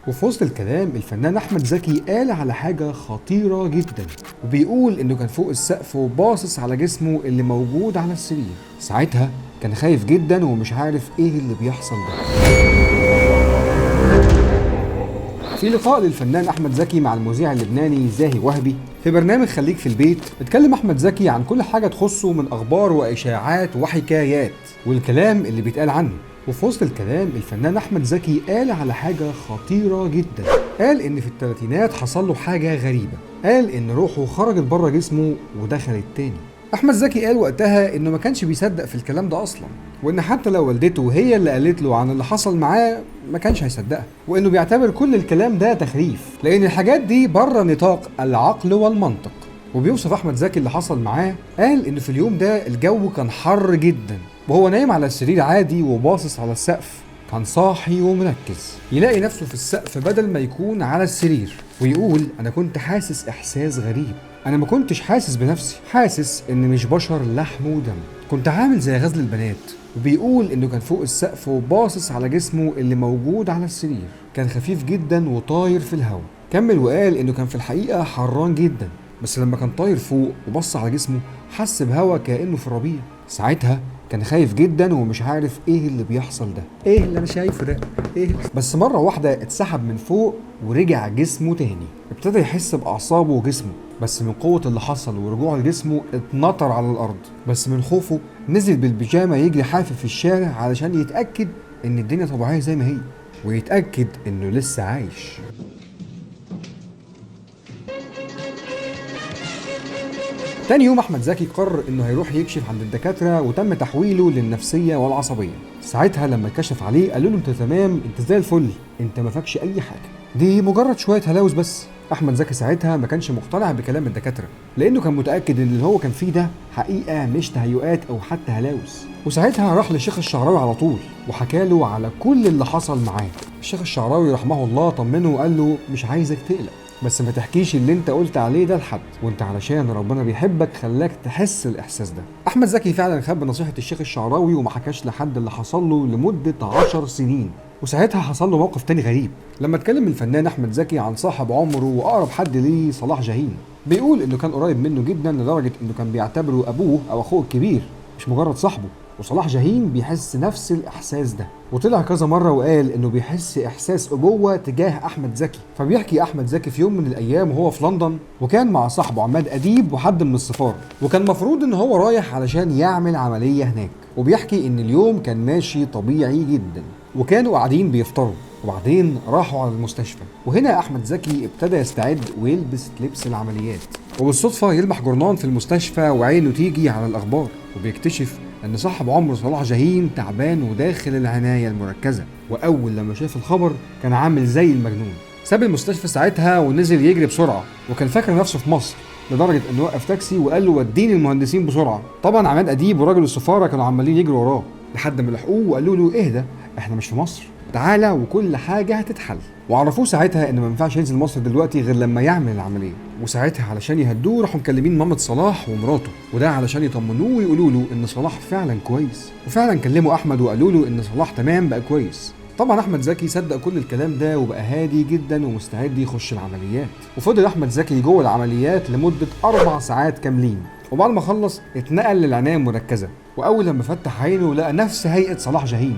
وفي وسط الكلام الفنان احمد زكي قال على حاجه خطيره جدا، وبيقول انه كان فوق السقف وباصص على جسمه اللي موجود على السرير. ساعتها كان خايف جدا ومش عارف ايه اللي بيحصل ده. في لقاء للفنان احمد زكي مع المذيع اللبناني زاهي وهبي في برنامج خليك في البيت، اتكلم احمد زكي عن كل حاجه تخصه من اخبار واشاعات وحكايات والكلام اللي بيتقال عنه. وفي وسط الكلام الفنان احمد زكي قال على حاجه خطيره جدا. قال ان في الثلاثينات حصل له حاجه غريبه، قال ان روحه خرجت بره جسمه ودخلت تاني. احمد زكي قال وقتها انه ما كانش بيصدق في الكلام ده اصلا، وان حتى لو والدته هي اللي قالت له عن اللي حصل معاه ما كانش هيصدقها، وانه بيعتبر كل الكلام ده تخريف لان الحاجات دي بره نطاق العقل والمنطق. وبيوصف احمد زكي اللي حصل معاه، قال ان في اليوم ده الجو كان حر جدا وهو نايم على السرير عادي وباصص على السقف، كان صاحي ومركز، يلاقي نفسه في السقف بدل ما يكون على السرير، ويقول انا كنت حاسس احساس غريب، انا ما كنتش حاسس بنفسي، حاسس ان مش بشر لحم ودم، كنت عامل زي غزل البنات. وبيقول انه كان فوق السقف وباصص على جسمه اللي موجود على السرير، كان خفيف جدا وطاير في الهواء. كمل وقال انه كان في الحقيقة حران جدا، بس لما كان طاير فوق وبص على جسمه حس بهوا كأنه في الربيع. ساعتها كان خايف جدا ومش عارف ايه اللي بيحصل ده، ايه اللي انا شايفه ده، ايه. بس مرة واحدة اتسحب من فوق ورجع جسمه تاني، ابتدى يحس بأعصابه وجسمه، بس من قوة اللي حصل ورجوعه لجسمه اتنطر على الأرض، بس من خوفه نزل بالبيجامة يجري حافي في الشارع علشان يتأكد إن الدنيا طبيعية زي ما هي، ويتأكد إنه لسه عايش. تاني يوم احمد زكي قرر انه هيروح يكشف عند الدكاتره، وتم تحويله للنفسيه والعصبيه. ساعتها لما كشف عليه قالوا له انت تمام، انت زي الفل، انت ما فاكش اي حاجه، دي مجرد شويه هلاوس بس. احمد زكي ساعتها ما كانش مقتنع بكلام الدكاتره، لانه كان متاكد ان اللي هو كان فيه ده حقيقه مش تهيؤات او حتى هلاوس. وساعتها راح للشيخ الشعراوي على طول وحكى له على كل اللي حصل معاه. الشيخ الشعراوي رحمه الله طمنه وقال له مش عايزك تقلق، بس ما تحكيش اللي انت قلت عليه ده لحد، وانت علشان ربنا بيحبك خلاك تحس الاحساس ده. احمد زكي فعلا خد بنصيحه الشيخ الشعراوي وما حكاش لحد اللي حصل له لمده 10 سنين. وساعتها حصل له موقف تاني غريب لما اتكلم الفنان احمد زكي عن صاحب عمره واقرب حد ليه صلاح جاهين. بيقول انه كان قريب منه جدا لدرجه انه كان بيعتبره ابوه او اخوه الكبير مش مجرد صاحبه، وصلاح جاهين بيحس نفس الاحساس ده، وطلع كذا مره وقال انه بيحس احساس ابوه تجاه احمد زكي. فبيحكي احمد زكي في يوم من الايام وهو في لندن، وكان مع صاحبه عماد اديب وحد من السفاره، وكان مفروض ان هو رايح علشان يعمل عمليه هناك. وبيحكي ان اليوم كان ماشي طبيعي جدا، وكانوا قاعدين بيفطروا، وبعدين راحوا على المستشفى. وهنا احمد زكي ابتدى يستعد ويلبس لبس العمليات، وبالصدفه يلمح جورنان في المستشفى وعينه تيجي على الاخبار، وبيكتشف ان صاحب عمره صلاح جاهين تعبان وداخل العنايه المركزه. واول لما شاف الخبر كان عامل زي المجنون، ساب المستشفى ساعتها ونزل يجري بسرعه، وكان فاكر نفسه في مصر لدرجه انه وقف تاكسي وقال له وديني المهندسين بسرعه. طبعا عماد اديب وراجل السفاره كانوا عمالين يجروا وراه لحد ما لحقوه وقالوا له اهدى، احنا مش في مصر، تعالى وكل حاجه هتتحل. وعرفوه ساعتها ان ما ينفعش ينزل مصر دلوقتي غير لما يعمل العمليه. وساعتها علشان يهدوه راحوا مكلمين مامة صلاح ومراته، وده علشان يطمنوه ويقولوا له ان صلاح فعلا كويس. وفعلا كلموا احمد وقالوا له ان صلاح تمام بقى كويس. طبعا احمد زكي صدق كل الكلام ده وبقى هادي جدا ومستعد يخش العمليات. وفضل احمد زكي جوه العمليات لمده 4 ساعات كاملين، وبعد ما خلص اتنقل للعنايه المركزه. واول لما فتح عينه لقى نفس هيئه صلاح جاهين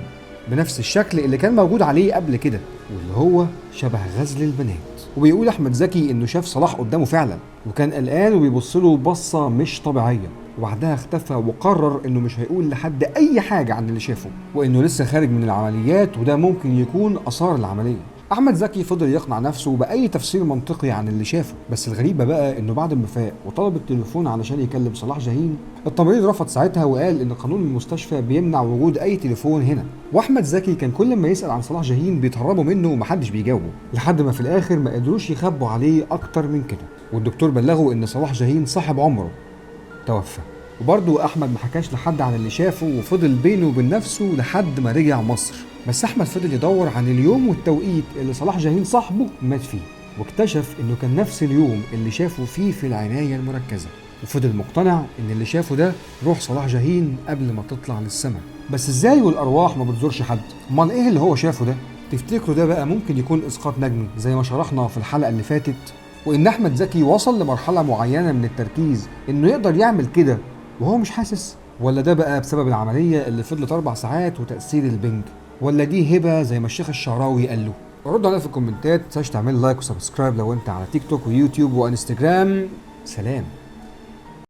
بنفس الشكل اللي كان موجود عليه قبل كده، واللي هو شبه غزل البنات. وبيقول احمد زكي انه شاف صلاح قدامه فعلا، وكان قلقان وبيبص له بصه مش طبيعيه. وبعدها اختفى وقرر انه مش هيقول لحد اي حاجه عن اللي شافه، وانه لسه خارج من العمليات وده ممكن يكون اثار العمليه. احمد زكي فضل يقنع نفسه باي تفسير منطقي عن اللي شافه، بس الغريبه بقى انه بعد ما فاق وطلب التليفون علشان يكلم صلاح جاهين، التمريض رفض ساعتها وقال ان قانون المستشفى بيمنع وجود اي تليفون هنا. واحمد زكي كان كل ما يسال عن صلاح جاهين بيتهربوا منه ومحدش بيجاوبه، لحد ما في الاخر ما قدروش يخبوا عليه اكتر من كده، والدكتور بلغه ان صلاح جاهين صاحب عمره توفى. وبرضه احمد ما حكاش لحد عن اللي شافه وفضل بينه وبين نفسه لحد ما رجع مصر. بس احمد فضل يدور عن اليوم والتوقيت اللي صلاح جاهين صاحبه مات فيه، واكتشف انه كان نفس اليوم اللي شافه فيه في العنايه المركزه، وفضل مقتنع ان اللي شافه ده روح صلاح جاهين قبل ما تطلع للسماء. بس ازاي والارواح ما بتزورش حد؟ امال ايه اللي هو شافه ده؟ تفتكروا ده بقى ممكن يكون اسقاط نجمي زي ما شرحنا في الحلقه اللي فاتت، وان احمد زكي وصل لمرحله معينه من التركيز انه يقدر يعمل كده وهو مش حاسس؟ ولا ده بقى بسبب العمليه اللي فضلت 4 ساعات وتاثير البنج؟ ولا دي هبه زي ما الشيخ الشعراوي قال له؟ ردوا علينا في الكومنتات، متنساش تعمل لايك وسبسكرايب لو انت على تيك توك ويوتيوب وانستجرام. سلام.